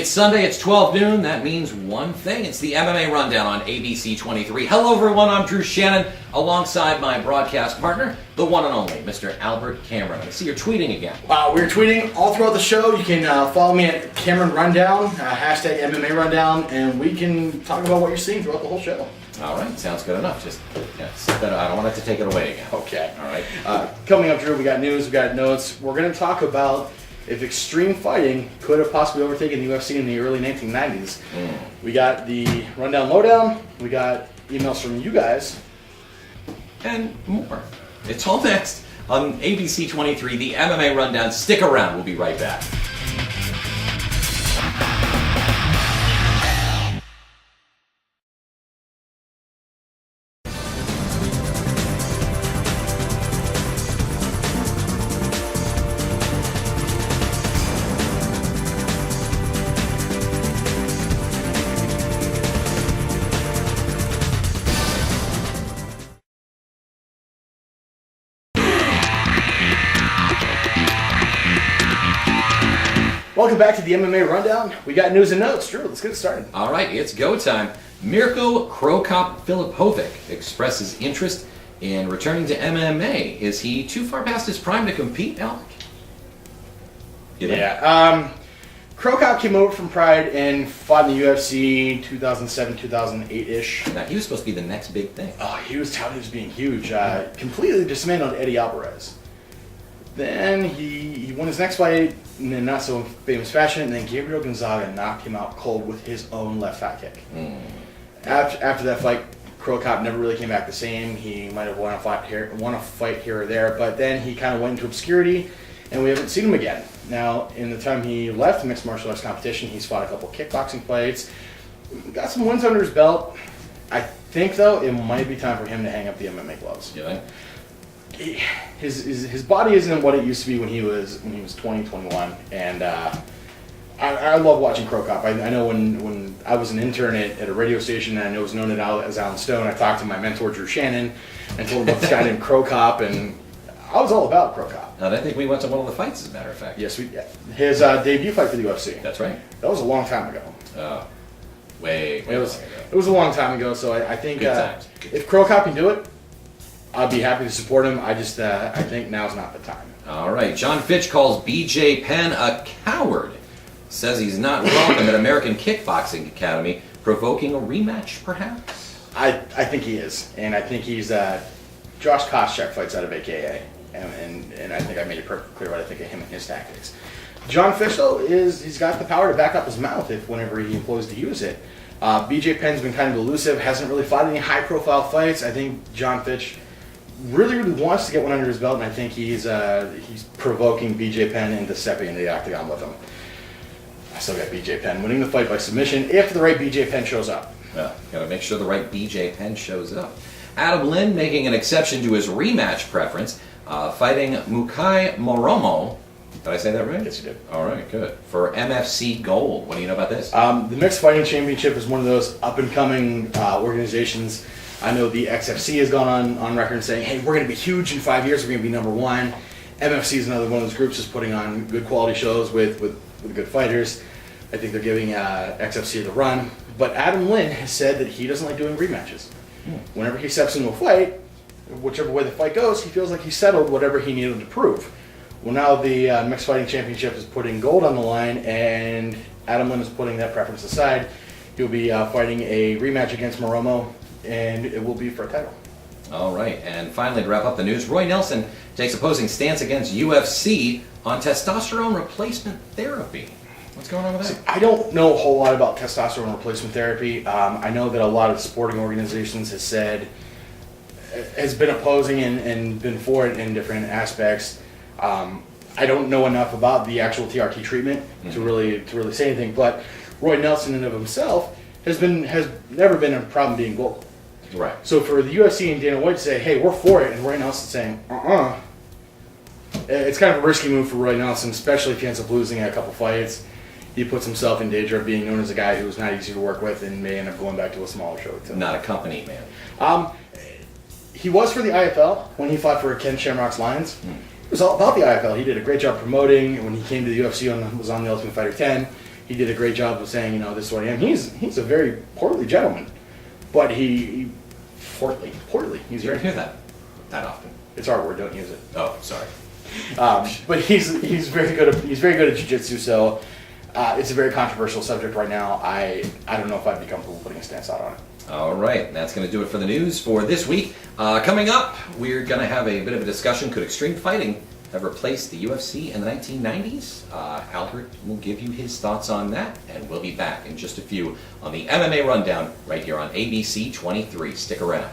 It's Sunday, it's 12 noon. That means one thing. It's the MMA Rundown on ABC 23. Hello, everyone. I'm Drew Shannon, alongside my broadcast partner, the one and only Mr. Albert Cameron. I see you're tweeting again. We're tweeting all throughout the show. You can follow me at Cameron Rundown, hashtag MMA Rundown, and we can talk about what you're seeing throughout the whole show. All right, sounds good enough. I don't want it to take it away again. Okay. All right. Coming up, Drew, we got news, we got notes. We're going to talk about if extreme fighting could have possibly overtaken the UFC in the early 1990s. We got the Rundown Lowdown. We got emails from you guys. And more. It's all next on ABC 23, the MMA Rundown. Stick around. We'll be right back. Welcome back to the MMA Rundown. We got news and notes. Drew, let's get it started. All right, it's go time. Mirko Krokop Filipovic expresses interest in returning to MMA. Is he too far past his prime to compete, Alec? Krokop came over from Pride and fought in the UFC 2007, 2008-ish. Now, he was supposed to be the next big thing. Oh, he was touted as being huge. Completely dismantled Eddie Alvarez. Then he won his next fight in a not so famous fashion, and then Gabriel Gonzaga knocked him out cold with his own left high kick. After that fight, Krokop never really came back the same. He might have won a fight here or there, but then he kind of went into obscurity, and we haven't seen him again. Now, in the time he left mixed martial arts competition, he's fought a couple kickboxing fights, got some wins under his belt. I think, though, it might be time for him to hang up the MMA gloves. You think? His body isn't what it used to be when he was 20, 21, and I love watching Krokop. I know when I was an intern at a radio station, and I was known as Alan Stone, I talked to my mentor Drew Shannon and told him about this guy named Krokop, and I was all about Krokop. And I think we went to one of the fights, as a matter of fact. Yes, his debut fight for the UFC. That's right. That was a long time ago. Oh, way It was a long time ago, so I think Good times. if Krokop can do it, I'd be happy to support him. I think now's not the time. All right. John Fitch calls BJ Penn a coward. Says he's not welcome at American Kickboxing Academy, provoking a rematch, perhaps? I think he is, and I think he's Josh Koscheck fights out of AKA, and I think I made it perfectly clear what I think of him and his tactics. John Fitch, though, he's got the power to back up his mouth whenever he employs to use it. BJ Penn's been kind of elusive, hasn't really fought any high-profile fights. I think John Fitch really wants to get one under his belt, and I think he's provoking BJ Penn into stepping into the octagon with him. I still got BJ Penn winning the fight by submission if the right BJ Penn shows up. Well, got to make sure the right BJ Penn shows up. Adam Lin making an exception to his rematch preference, fighting Mukai Moromo. Did I say that right? Yes, you did. All right, good. For MFC Gold. What do you know about this? The Mixed Fighting Championship is one of those up-and-coming organizations. I know the XFC has gone on record saying, hey, we're going to be huge in 5 years, we're going to be number one. MFC is another one of those groups that's putting on good quality shows with good fighters. I think they're giving XFC the run. But Adam Lin has said that he doesn't like doing rematches. Whenever he steps into a fight, whichever way the fight goes, he feels like he settled whatever he needed to prove. Well, now the Mixed Fighting Championship is putting gold on the line, and Adam Lin is putting that preference aside. He'll be fighting a rematch against Moromo, and it will be for a title. All right, and finally, to wrap up the news, Roy Nelson takes opposing stance against UFC on testosterone replacement therapy. What's going on with that? So I don't know a whole lot about testosterone replacement therapy. I know that a lot of sporting organizations has been opposing and been for it in different aspects. I don't know enough about the actual TRT treatment to really say anything. But Roy Nelson, in and of himself, has never been a problem being gold. Right. So for the UFC and Dana White to say, hey, we're for it, and Roy Nelson saying, it's kind of a risky move for Roy Nelson, especially if he ends up losing a couple fights. He puts himself in danger of being known as a guy who's not easy to work with and may end up going back to a smaller show. Not a company man. He was for the IFL when he fought for Ken Shamrock's Lions. It was all about the IFL. He did a great job promoting. When he came to the UFC and was on the Ultimate Fighter 10, he did a great job of saying, this is what I am. He's a very portly gentleman, but he portly. He's You very don't hear that often. It's our word. Don't use it. Oh, sorry. But he's very good at jiu-jitsu. So it's a very controversial subject right now. I don't know if I'd be comfortable putting a stance out on it. All right, that's going to do it for the news for this week. Coming up, we're going to have a bit of a discussion. Could extreme fighting have replaced the UFC in the 1990s? Albert will give you his thoughts on that, and we'll be back in just a few on the MMA Rundown right here on ABC 23. Stick around.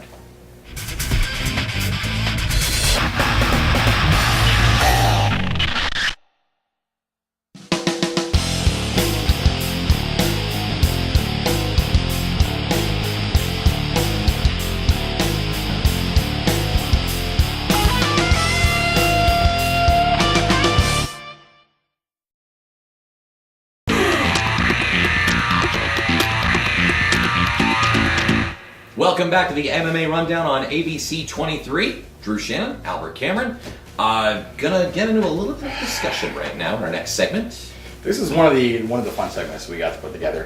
Welcome back to the MMA Rundown on ABC 23. Drew Shannon, Albert Cameron. Gonna get into a little bit of discussion right now in our next segment. This is one of the fun segments we got to put together.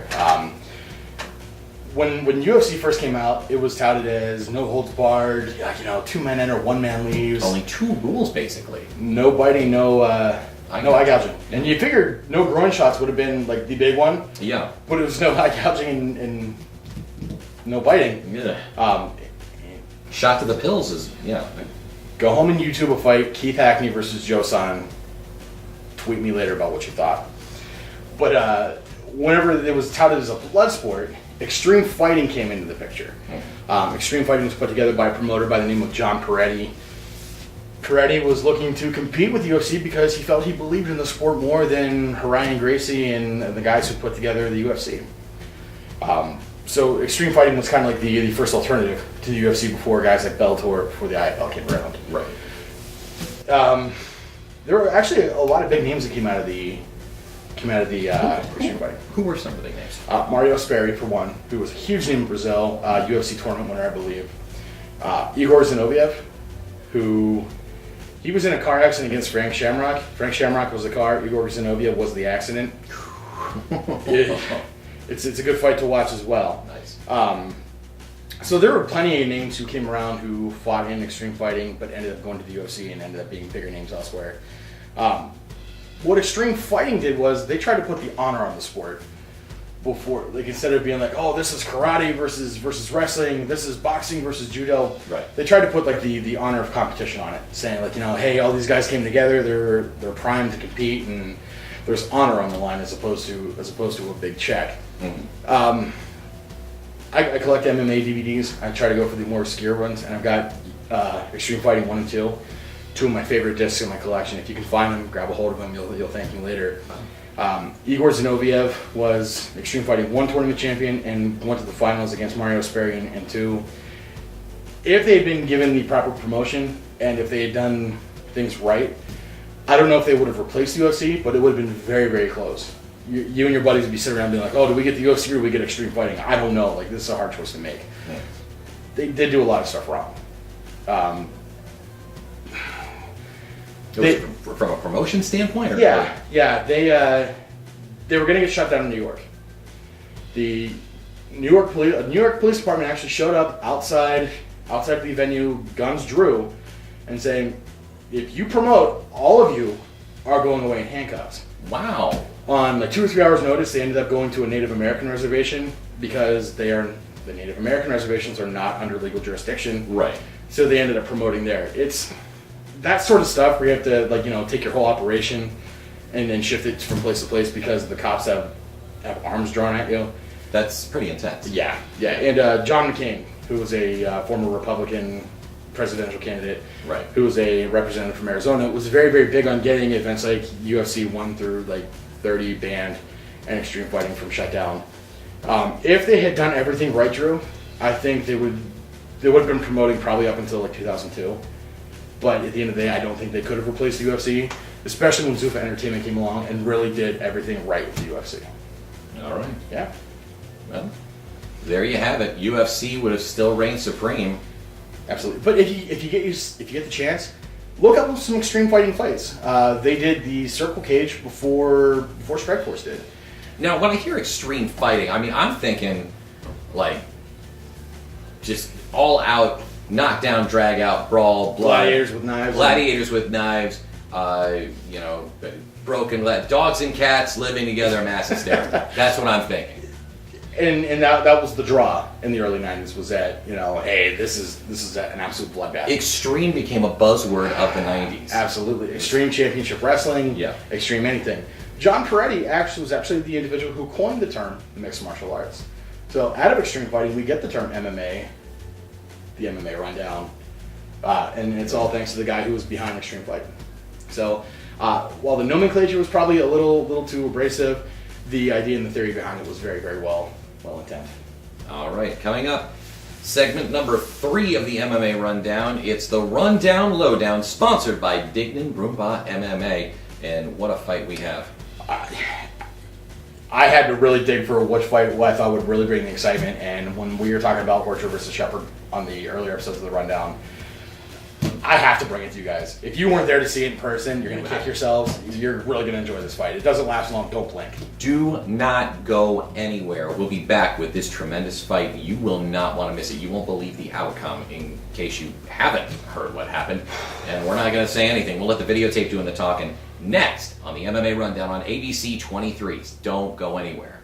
When UFC first came out, it was touted as no holds barred. 2 men enter, 1 man leaves. Only 2 rules, basically. No biting, no eye gouging. And you figured no groin shots would have been like the big one. Yeah. But it was no eye gouging and no biting. Yeah. Shot to the pills is, Go home and YouTube a fight, Keith Hackney versus Joe Son. Tweet me later about what you thought. But whenever it was touted as a blood sport, extreme fighting came into the picture. Extreme fighting was put together by a promoter by the name of John Peretti. Peretti was looking to compete with the UFC because he felt he believed in the sport more than Ryan Gracie and the guys who put together the UFC. So extreme fighting was kind of like the first alternative to the UFC before guys like Bellator, before the IFL came around. Right. There were actually a lot of big names that came out of the extreme fighting. Who were some of the big names? Mario Sperry, for one, who was a huge name in Brazil, UFC tournament winner, I believe. Igor Zinoviev, who he was in a car accident against Frank Shamrock. Frank Shamrock was the car. Igor Zinoviev was the accident. It's a good fight to watch as well. Nice. So there were plenty of names who came around who fought in extreme fighting, but ended up going to the UFC and ended up being bigger names elsewhere. What extreme fighting did was they tried to put the honor on the sport before, like instead of being like, oh, this is karate versus wrestling, this is boxing versus judo. Right. They tried to put like the honor of competition on it, saying like, hey, all these guys came together, they're primed to compete, and there's honor on the line as opposed to a big check. Mm-hmm. I collect MMA DVDs. I try to go for the more obscure ones, and I've got Extreme Fighting 1 and 2 of my favorite discs in my collection. If you can find them, grab a hold of them. You'll thank me later. Igor Zinoviev was Extreme Fighting 1 tournament champion and went to the finals against Mario Sperry in 2. If they had been given the proper promotion and if they had done things right, I don't know if they would have replaced the UFC, but it would have been very, very close. You and your buddies would be sitting around being like, oh, do we get the UFC or do we get Extreme Fighting? I don't know. Like, this is a hard choice to make. Yeah. They did do a lot of stuff wrong. From a promotion standpoint? Yeah. They were going to get shut down in New York. The New York Police Department actually showed up outside the venue, guns drew, and saying, if you promote, all of you are going away in handcuffs. Wow. On like 2 or 3 hours' notice, they ended up going to a Native American reservation because the Native American reservations are not under legal jurisdiction. Right. So they ended up promoting there. It's that sort of stuff where you have to take your whole operation and then shift it from place to place because the cops have arms drawn at you. That's pretty intense. Yeah. And John McCain, who was a former Republican presidential candidate, right, who was a representative from Arizona, was very, very big on getting events like UFC 1 through like 30 banned and extreme fighting from shut down. If they had done everything right, Drew, I think they would have been promoting probably up until like 2002. But at the end of the day, I don't think they could have replaced the UFC, especially when Zuffa Entertainment came along and really did everything right with the UFC. All right. Yeah. Well, there you have it. UFC would have still reigned supreme. Absolutely. But if you get the chance, look up some extreme fighting fights. They did the Circle Cage before Strikeforce did. Now, when I hear extreme fighting, I mean, I'm thinking, like, just all-out, knockdown, drag-out, brawl, blood. Gladiators with knives. Gladiators with knives, you know, broken legs, dogs and cats living together, mass hysteria. That's what I'm thinking. And that was the draw in the early 90s, was that, you know, hey, this is an absolute bloodbath. Extreme became a buzzword of the 90s. Absolutely. Extreme championship wrestling, Yeah. extreme anything. John Peretti was actually the individual who coined the term mixed martial arts. So out of extreme fighting, we get the term MMA, the MMA Rundown, and it's all thanks to the guy who was behind extreme fighting. So while the nomenclature was probably a little too abrasive, the idea and the theory behind it was very, very well intended. All right, coming up, segment number 3 of the MMA Rundown. It's the Rundown Lowdown, sponsored by Dignan Brumbaugh MMA. And what a fight we have. I had to really dig for which fight what I thought would really bring the excitement, and when we were talking about Horcher versus Sheppard on the earlier episodes of the Rundown, I have to bring it to you guys. If you weren't there to see it in person, you're going to kick yourselves. You're really going to enjoy this fight. It doesn't last long. Don't blink. Do not go anywhere. We'll be back with this tremendous fight. You will not want to miss it. You won't believe the outcome in case you haven't heard what happened. And we're not going to say anything. We'll let the videotape do the talking next on the MMA Rundown on ABC 23. Don't go anywhere.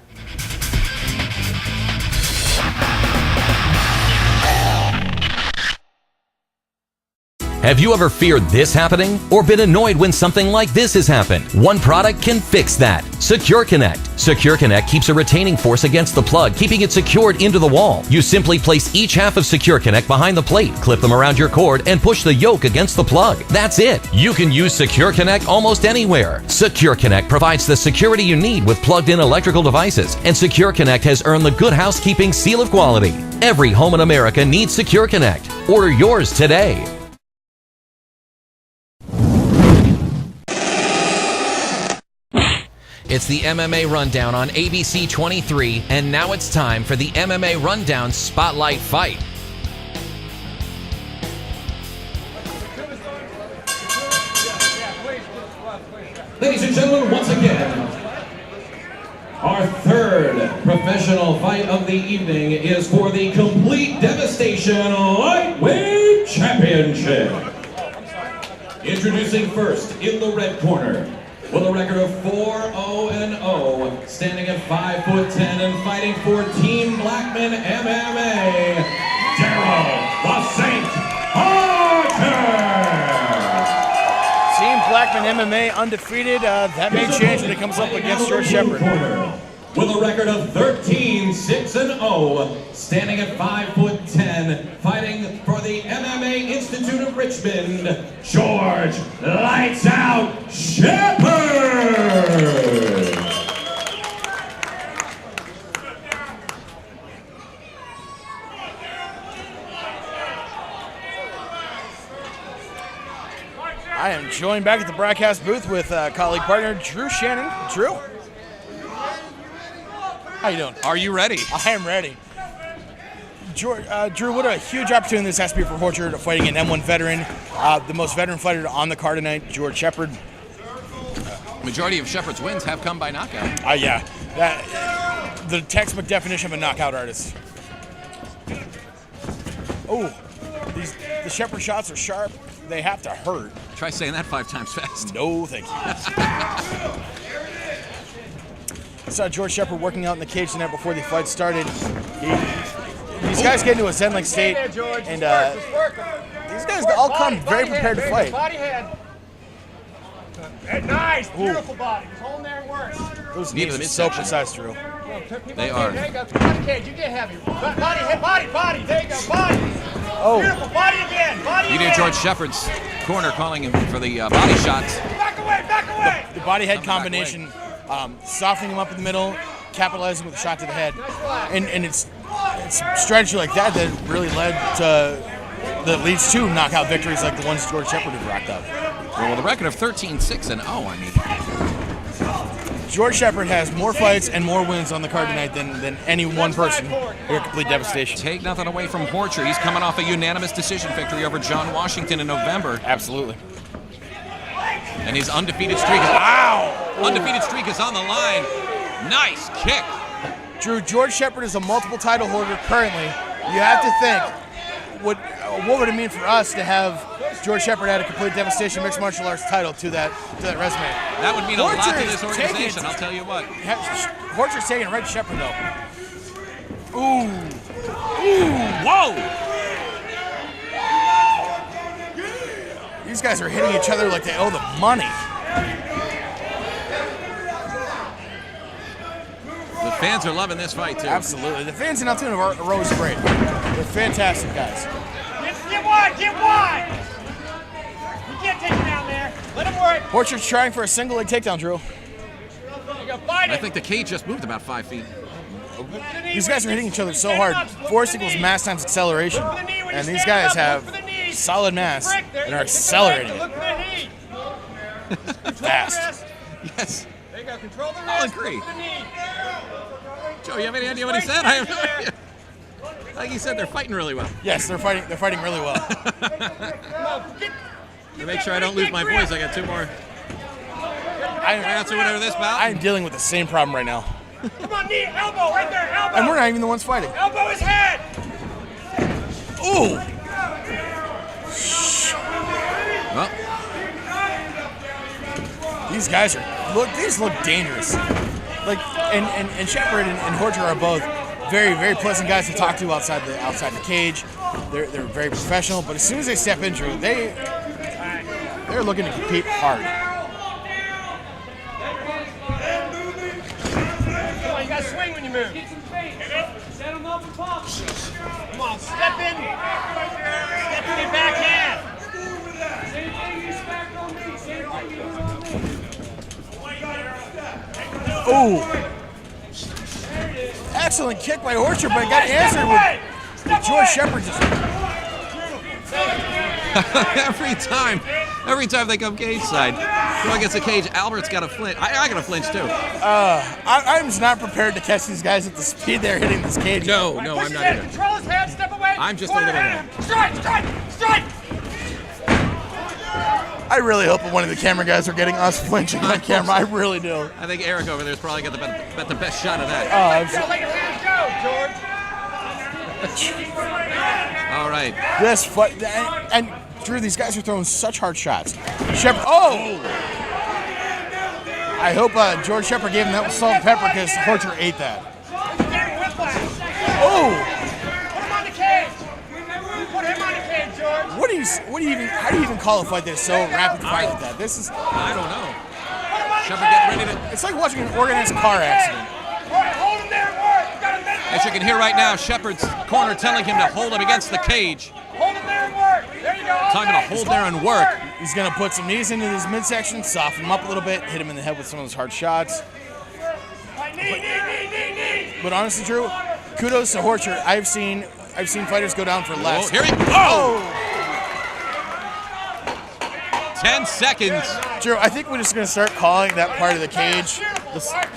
Have you ever feared this happening? Or been annoyed when something like this has happened? One product can fix that. Secure Connect. Secure Connect keeps a retaining force against the plug, keeping it secured into the wall. You simply place each half of Secure Connect behind the plate, clip them around your cord, and push the yoke against the plug. That's it. You can use Secure Connect almost anywhere. Secure Connect provides the security you need with plugged-in electrical devices, and Secure Connect has earned the Good Housekeeping seal of quality. Every home in America needs Secure Connect. Order yours today. It's the MMA Rundown on ABC 23, and now it's time for the MMA Rundown Spotlight Fight. Ladies and gentlemen, once again, our third professional fight of the evening is for the Complete Devastation Lightweight Championship. Introducing first in the red corner, with a record of 4-0-0, standing at 5'10" and fighting for Team Blackman MMA, Darrell the Saint Horcher. Team Blackman MMA undefeated. That may change when it comes up against George Sheppard. With a record of 13-6-0, standing at 5'10", fighting for the MMA Institute of Richmond, George Lights Out Sheppard! I am joined back at the broadcast booth with colleague partner Drew Shannon. Drew? How you doing? Are you ready? I am ready. Drew, what a huge opportunity this has to be for Horcher, fighting an M1 veteran, the most veteran fighter on the card tonight, George Sheppard. Majority of Sheppard's wins have come by knockout. Yeah, the textbook definition of a knockout artist. Oh, the Sheppard shots are sharp. They have to hurt. Try saying that 5 times fast. No, thank you. I saw George Sheppard working out in the cage tonight before the fight started. These guys get into a zen-like state, and these guys all come very prepared to fight. Nice, beautiful body. Just hold there and work. Those knees are so precise, Drew. They are. There you go. Body cage, you get heavy. Body, hit body. There you go, body. Oh. Beautiful, body again, body You again. did George Sheppard's corner calling him for the body shots. Back away. The body-head combination, softening him up in the middle, capitalizing with a shot to the head. And it's strategy like that really that leads to knockout victories like the ones George Sheppard has racked up. Well, with a record of 13-6-0, I mean. George Sheppard has more fights and more wins on the card tonight than any one person here at Complete Devastation. Take nothing away from Horcher. He's coming off a unanimous decision victory over John Washington in November. Absolutely. And his undefeated streak is undefeated streak is on the line. Nice kick. Drew, George Sheppard is a multiple title holder currently. You have to think, what would it mean for us to have George Sheppard add a complete devastation mixed martial arts title to that resume? That would mean a lot to Horcher this is organization, taking- I'll tell you what. Horcher's taking it right to Sheppard, though. Ooh. Whoa! These guys are hitting each other like they owe them money. The fans are loving this fight, too. Absolutely. The fans in Altoona are always great. They're fantastic guys. Get wide, get wide. You can't take him down there. Let him work. Horcher's trying for a single leg takedown, Drew. You go fight I it. think the cage just moved about 5 feet. These guys are hitting each other so hard. Force equals mass times acceleration. And these guys have solid mass and are accelerating it Look for the knee. fast. Yes. There you go. Control the I'll wrist. agree. Look for the knee. Joe, you have any idea what he said? I have no idea. Like he said, they're fighting really well. Yes, they're fighting really well. To make sure I don't lose my voice, I got 2 more. That's the winner of this bout. I'm dealing with the same problem right now. Come on, knee, elbow, right there, elbow. And we're not even the ones fighting. Elbow his head. Ooh! Well, These guys look dangerous. Like and Sheppard and Horcher are both very, very pleasant guys to talk to outside the cage. They're very professional, but as soon as they step into it, they're looking to compete hard. Come on, you gotta swing when you move. Set him up and pump. Come on, step in. Step in your backhand. Same thing you expect on me. Same thing you do on me. Ooh! Excellent kick by Horcher, but it got answered with George Sheppard just. every time they come cage side, go against the cage, Albert's got to flinch. I got to flinch too. I'm just not prepared to catch these guys at the speed they're hitting this cage. No, I'm Push not his head. either. Control his head. Step away. I'm just a Corner little him. Strike, strike, strike. I really hope that one of the camera guys are getting us flinching on camera. I really do. I think Eric over there's probably got the best shot of that. Let your hands go, George. All right. This fight, and Drew, these guys are throwing such hard shots. Sheppard, oh! I hope George Sheppard gave him that with salt and pepper because Horcher ate that. Getting whiplash. Oh! Put him on the cage. Put him on the cage, George. How do you even call a fight that's so rapid fire like that? This is, I don't know. Put him on the Sheppard getting ready to. it's like watching an organized car accident. All right, hold him there and work. You got a minute. As you can hear right now, Sheppard's corner telling him to hold him against the cage. Hold him there and work. There you go. All Time to day. hold Just there and work. He's gonna put some knees into his midsection, soften him up a little bit, hit him in the head with some of those hard shots. All right, knee. But honestly, Drew, kudos to Horcher. I've seen fighters go down for less. Oh, here he goes. 10 seconds. Drew, I think we're just gonna start calling that part of the cage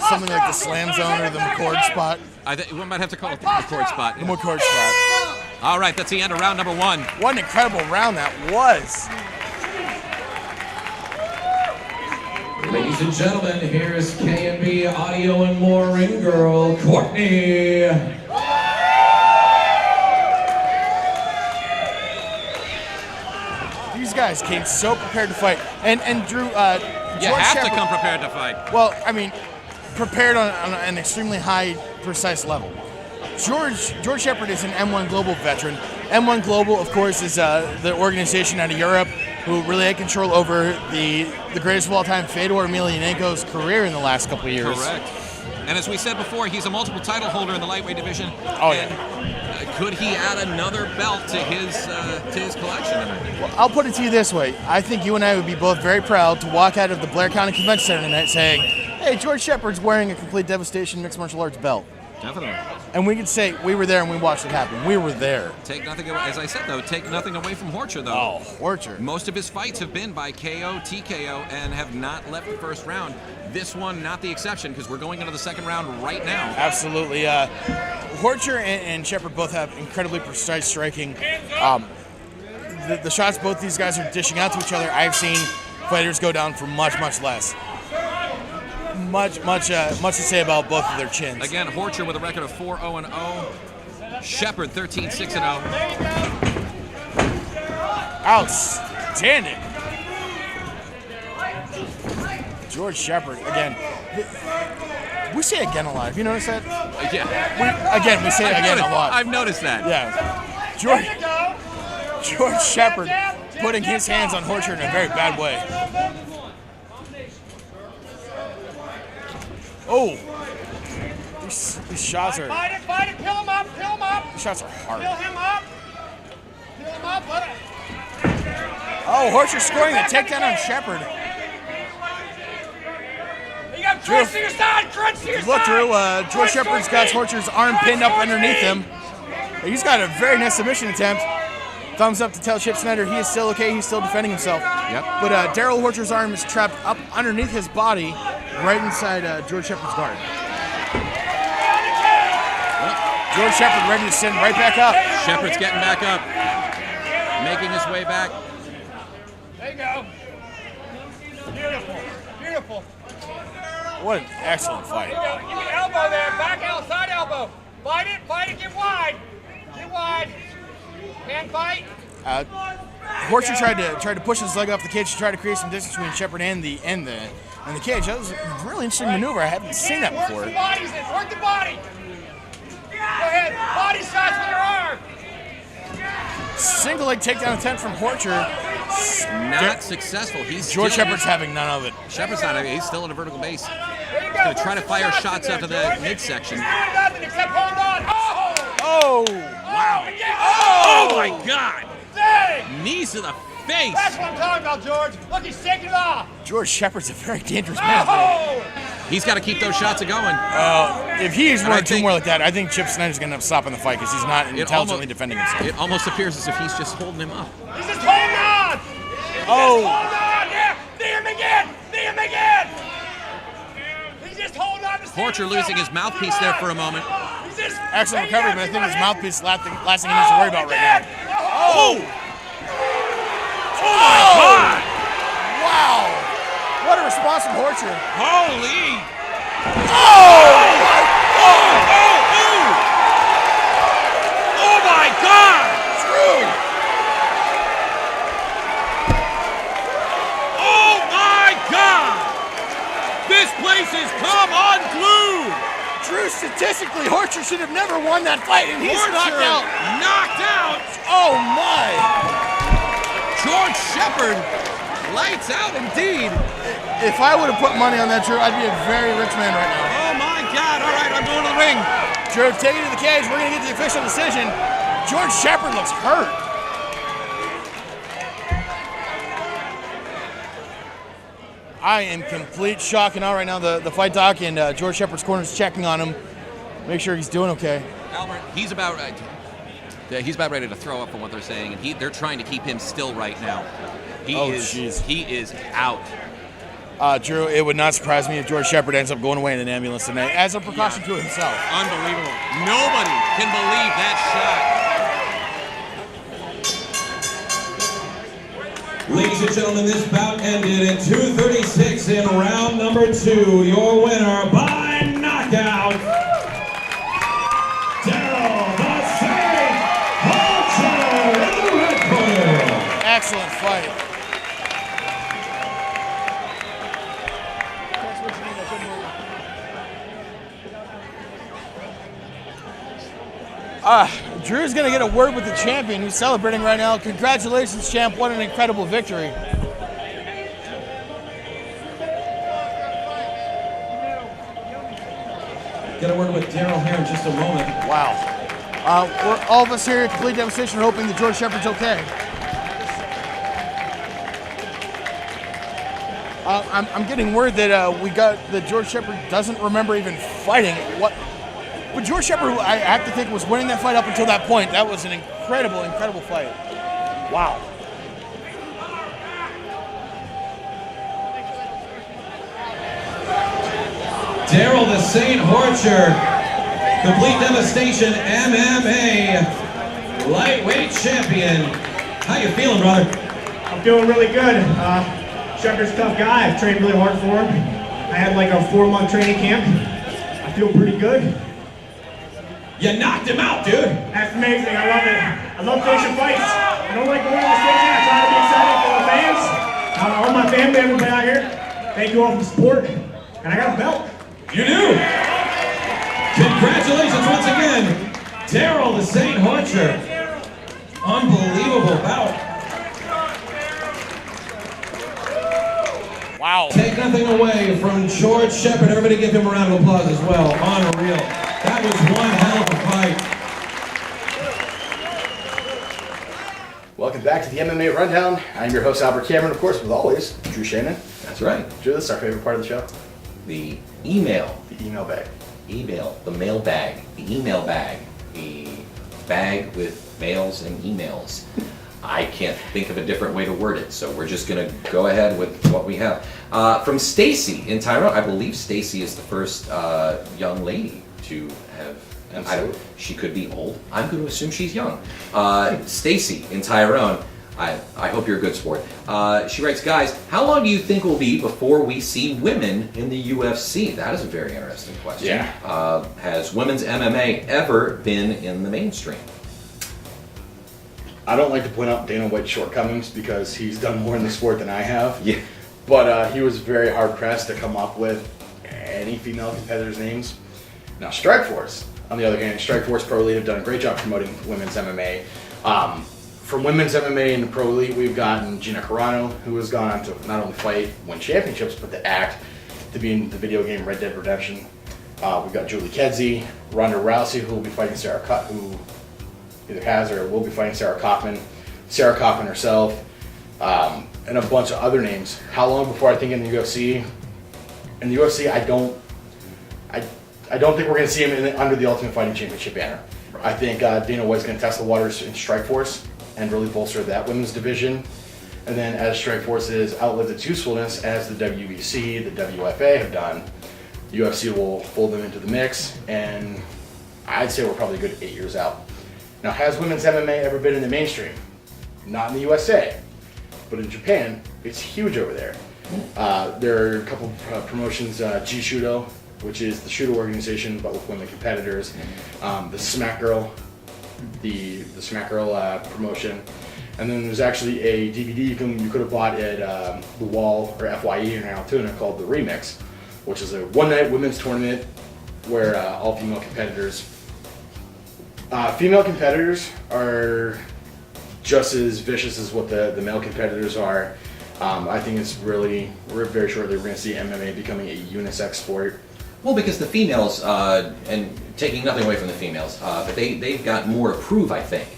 something like the slam zone or the McCord spot. I think we might have to call it the record spot. The McCord spot. All right, that's the end of round number 1. What an incredible round that was. Ladies and gentlemen, here's K&B Audio and More ring girl, Courtney. These guys came so prepared to fight. And Drew, You George have to Sheppard, come prepared to fight. well, I mean, prepared on an extremely high, precise level. George Sheppard is an M1 Global veteran. M1 Global, of course, is the organization out of Europe who really had control over the greatest of all time, Fedor Emelianenko's career in the last couple of years. Correct. And as we said before, he's a multiple title holder in the lightweight division. Oh, yeah. And, could he add another belt to his collection tonight? Well, I'll put it to you this way. I think you and I would be both very proud to walk out of the Blair County Convention Center tonight saying, hey, George Sheppard's wearing a complete devastation mixed martial arts belt. Definitely. And we could say we were there and we watched it happen. We were there. Take nothing away. As I said, though, take nothing away from Horcher, though. Oh, Horcher. Most of his fights have been by KO, TKO, and have not left the first round. This one, not the exception, because we're going into the second round right now. Absolutely. Horcher and Sheppard both have incredibly precise striking. The shots both these guys are dishing out to each other, I've seen fighters go down for much, much less. much to say about both of their chins. Again, Horcher with a record of 4-0-0. Sheppard 13-6-0. Outstanding. George Sheppard again. We say again a lot. Have you noticed that? Yeah. We say it again a lot. I've noticed that. Yeah. George Sheppard putting his hands on Horcher in a very bad way. Oh. These shots are... Fight it, kill him up. These shots are hard. Kill him up, let it. Oh, Horcher scoring the takedown on Sheppard. You got crunch to your side, Look, Drew, George Sheppard's got Horcher's arm pinned up underneath him. He's got a very nice submission attempt. Thumbs up to tell Chip Snyder he is still okay, he's still defending himself. Yep. But Darrell Horcher's arm is trapped up underneath his body, right inside George Sheppard's guard. George Sheppard ready to send right back up. Sheppard's getting back up, making his way back. There you go. Beautiful. What an excellent fight. There you go. Give me an elbow there, back outside elbow. Fight it, get wide. Hand fight. Horcher tried to push his leg off the cage to try to create some distance between Sheppard and the cage. That was a really interesting maneuver. I haven't seen that before. Work the body. Go ahead, body shots with your arm. Single leg takedown attempt from Horcher. Not successful. George Sheppard's having none of it. Sheppard's not. He's still in a vertical base. There you go. He's going to try to fire shots out to the midsection. Nothing except hold on. Oh! Wow. Oh my God. Dang. Knees to the face. That's what I'm talking about, George. Look, he's shaking it off. George Sheppard's a very dangerous man. Oh! He's got to keep those shots going. If he's one or two more like that, I think Chip Snyder's going to end up stopping the fight because he's not intelligently defending himself. It almost appears as if he's just holding him up. He's just holding on. Oh! Hold on, yeah. Knee him again. He's just holding on to Horcher losing his mouthpiece there for a moment. Excellent recovery, but I think his mouthpiece is the last thing he needs to worry about right now. Oh! Oh my God! Wow! What a response from Horcher. Holy! Oh my God! True! Oh my God! This place has come unglued! Drew, statistically, Horcher should have never won that fight, and he's knocked out. Knocked out! Oh my! George Sheppard, lights out indeed. If I would have put money on that, Drew, I'd be a very rich man right now. Oh my God! All right, I'm going to the ring. Drew, take it to the cage. We're gonna get the official decision. George Sheppard looks hurt. I am complete shock and awe right now. The fight doc and George Sheppard's corner is checking on him. Make sure he's doing okay. Albert, he's about ready to throw up from what they're saying, and they're trying to keep him still right now. He is out. Drew, it would not surprise me if George Sheppard ends up going away in an ambulance tonight as a precaution to himself. Unbelievable. Nobody can believe that shot. Ladies and gentlemen, this bout ended at 2:36 in round number 2. Your winner by knockout, Darrell Horcher in the red corner. Excellent fight. Drew's going to get a word with the champion who's celebrating right now. Congratulations, champ. What an incredible victory. Get a word with Darrell here in just a moment. Wow. We're all of us here at Complete Devastation are hoping that George Sheppard's okay. I'm getting word that George Sheppard doesn't remember even fighting. But George Sheppard, I have to think, was winning that fight up until that point. That was an incredible, incredible fight. Wow. Darrell the Saint Horcher, Complete Devastation MMA lightweight champion. How you feeling, brother? I'm feeling really good. Sheppard's a tough guy. I've trained really hard for him. I had like a 4-month training camp. I feel pretty good. You knocked him out, dude. That's amazing. I love it. I love finishing fights. I don't like going on the stage. I try to be excited for the fans. All my family, everybody out here. Thank you all for the support. And I got a belt. You do. Congratulations once again, Darrell the Saint Horcher. Unbelievable bout. Wow. Take nothing away from George Sheppard. Everybody give him a round of applause as well. Unreal. That was one hell of a fight. Welcome back to the MMA Rundown. I'm your host, Albert Cameron, of course, with always, Drew Shannon. That's right. Drew, this is our favorite part of the show. The email. The email bag. Email. The mail bag. The email bag. The bag with mails and emails. I can't think of a different way to word it, so we're just going to go ahead with what we have. From Stacy in Tyrone. I believe Stacy is the first young lady to have. She could be old. I'm going to assume she's young. Stacy in Tyrone. I hope you're a good sport. She writes, guys, how long do you think will be before we see women in the UFC? That is a very interesting question. Yeah. Has women's MMA ever been in the mainstream? I don't like to point out Dana White's shortcomings because he's done more in the sport than I have. Yeah. But he was very hard-pressed to come up with any female competitors' names. Now, Strikeforce, on the other hand, Strikeforce Pro Elite have done a great job promoting women's MMA. From women's MMA in the Pro Elite, we've gotten Gina Carano, who has gone on to not only fight, win championships, but to act, to be in the video game Red Dead Redemption. We've got Julie Kedzie, Ronda Rousey, who will be fighting who either has or will be fighting Sarah Kaufman herself, and a bunch of other names. How long before I think in the UFC? In the UFC, I don't think we're going to see him under the Ultimate Fighting Championship banner. I think Dana White's going to test the waters in Strikeforce and really bolster that women's division. And then as Strikeforce has outlived its usefulness, as the WBC, the WFA have done, the UFC will fold them into the mix, and I'd say we're probably a good 8 years out. Now, has women's MMA ever been in the mainstream? Not in the USA, but in Japan, it's huge over there. There are a couple promotions, G-Shudo, which is the Shudo organization, but with women competitors. The Smack Girl, the Smack Girl promotion. And then there's actually a DVD you could have bought at the Wall or FYE in Altoona called The Remix, which is a one-night women's tournament where all female competitors. Female competitors are just as vicious as what the male competitors are. I think we're very shortly we're going to see MMA becoming a unisex sport. Well, because the females, and taking nothing away from the females, but they've got more to prove, I think,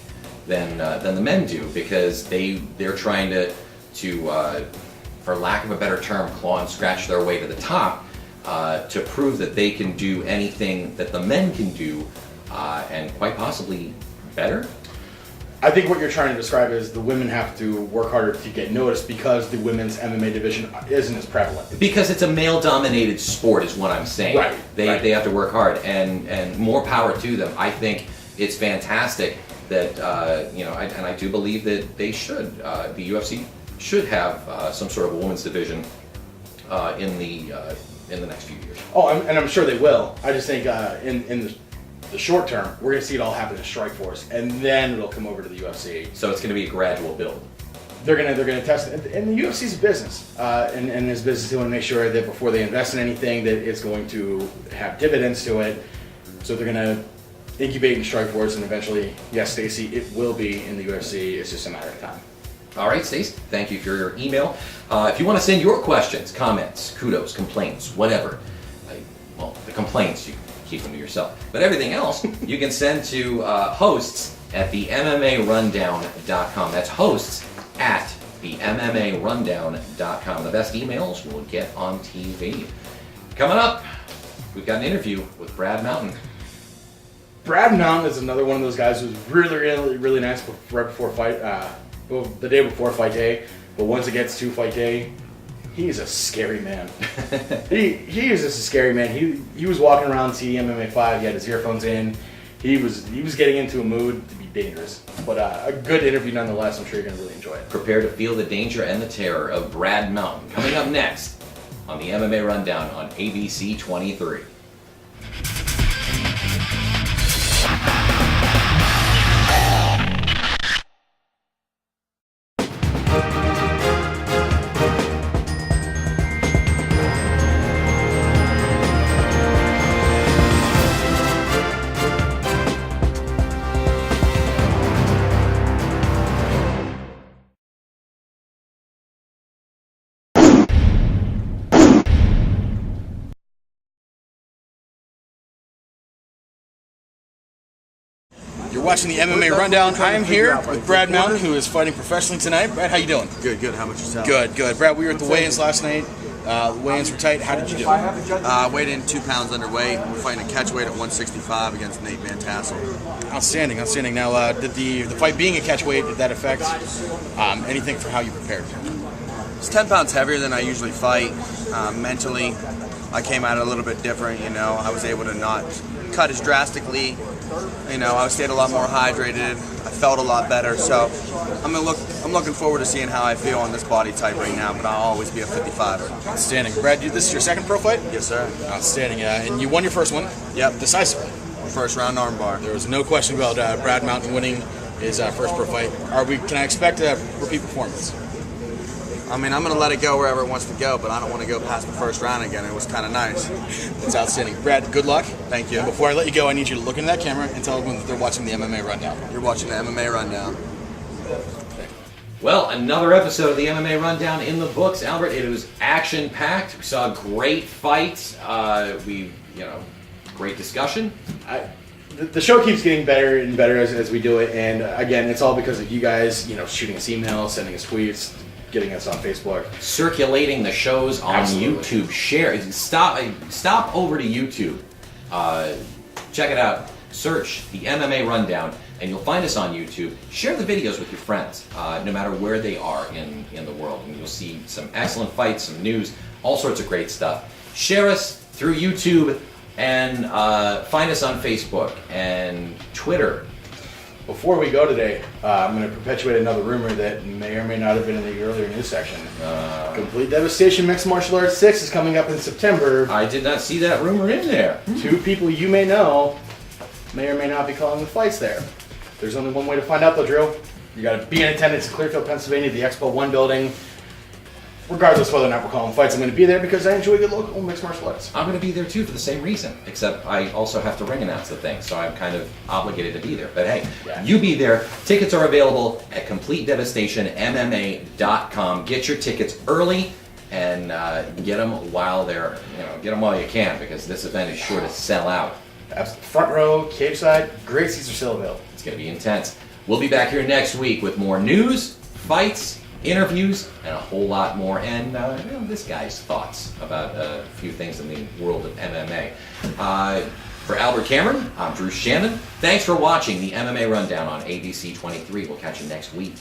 than the men do, because they're trying to, for lack of a better term, claw and scratch their way to the top, to prove that they can do anything that the men can do, and quite possibly better. I think what you're trying to describe is the women have to work harder to get noticed because the women's MMA division isn't as prevalent. Because it's a male-dominated sport is what I'm saying. Right. They have to work hard, and more power to them. I think it's fantastic that, and I do believe that they should, the UFC should have some sort of a women's division in the next few years. Oh, and I'm sure they will. I just think in the short term, we're going to see it all happen in Strikeforce, and then it'll come over to the UFC. So it's going to be a gradual build. They're going to test it, and the UFC's a business, and as business, they want to make sure that before they invest in anything, that it's going to have dividends to it. So they're going to incubate in Strikeforce, and eventually, yes, Stacy, it will be in the UFC. It's just a matter of time. All right, Stace, thank you for your email. If you want to send your questions, comments, kudos, complaints, whatever, the complaints, you keep them to yourself. But everything else, you can send to hosts at the MMARundown.com. That's hosts at the MMARundown.com. The best emails will get on TV. Coming up, we've got an interview with Brad Mountain. Brad Mountain is another one of those guys who's really nice right before fight, the day before fight day. But once it gets to fight day, he's a scary man. he is just a scary man. He was walking around MMA 5. He had his earphones in. He was getting into a mood to be dangerous. But a good interview nonetheless. I'm sure you're going to really enjoy it. Prepare to feel the danger and the terror of Brad Mountain. Coming up next on the MMA Rundown on ABC 23. You're watching the MMA Rundown. I am here with Brad Mountain, who is fighting professionally tonight. Brad, how you doing? Good. How about yourself? Good. Brad, we were at the weigh-ins last night. The weigh-ins were tight. How did you do? Weighed in 2 pounds underweight. We're fighting a catchweight at 165 against Nate Van Tassel. Outstanding. Now, did the fight being a catchweight, did that affect anything for how you prepared? It's 10 pounds heavier than I usually fight. Mentally, I came at it a little bit different. I was able to not cut as drastically. I stayed a lot more hydrated. I felt a lot better. So I'm looking forward to seeing how I feel on this body type right now. But I'll always be a 55er. Outstanding. Brad, this is your second pro fight? Yes, sir. Outstanding. And you won your first one. Yep. Decisively. First round armbar. There was no question about Brad Mountain winning his first pro fight. Can I expect a repeat performance? I'm going to let it go wherever it wants to go, but I don't want to go past the first round again. It was kind of nice. That's outstanding. Brad, good luck. Thank you. And before I let you go, I need you to look into that camera and tell everyone that they're watching the MMA Rundown. You're watching the MMA Rundown. Well, another episode of the MMA Rundown in the books, Albert. It was action-packed. We saw great fights. Great discussion. The show keeps getting better and better as we do it, and again, it's all because of you guys, shooting us emails, sending us tweets, getting us on Facebook, circulating the shows on Absolutely. YouTube. Share. Stop over to YouTube. Check it out. Search the MMA Rundown, and you'll find us on YouTube. Share the videos with your friends, no matter where they are in the world, and you'll see some excellent fights, some news, all sorts of great stuff. Share us through YouTube, and find us on Facebook and Twitter. Before we go today, I'm going to perpetuate another rumor that may or may not have been in the earlier news section. Complete Devastation Mixed Martial Arts 6 is coming up in September. I did not see that rumor in there. 2 people you may know may or may not be calling the fights there. There's only one way to find out though, Drew. You got to be in attendance in Clearfield, Pennsylvania, the Expo 1 building. Regardless whether or not we're calling fights, I'm going to be there because I enjoy good local mixed martial arts. I'm going to be there too for the same reason, except I also have to ring announce the thing, so I'm kind of obligated to be there. But hey, You be there. Tickets are available at CompleteDevastationMMA.com. Get your tickets early and get them while you can, because this event is sure to sell out. Front row, cage side, great seats are still available. It's going to be intense. We'll be back here next week with more news, fights, interviews, and a whole lot more, and this guy's thoughts about a few things in the world of MMA. For Albert Cameron, I'm Drew Shannon. Thanks for watching the MMA Rundown on ABC 23. We'll catch you next week.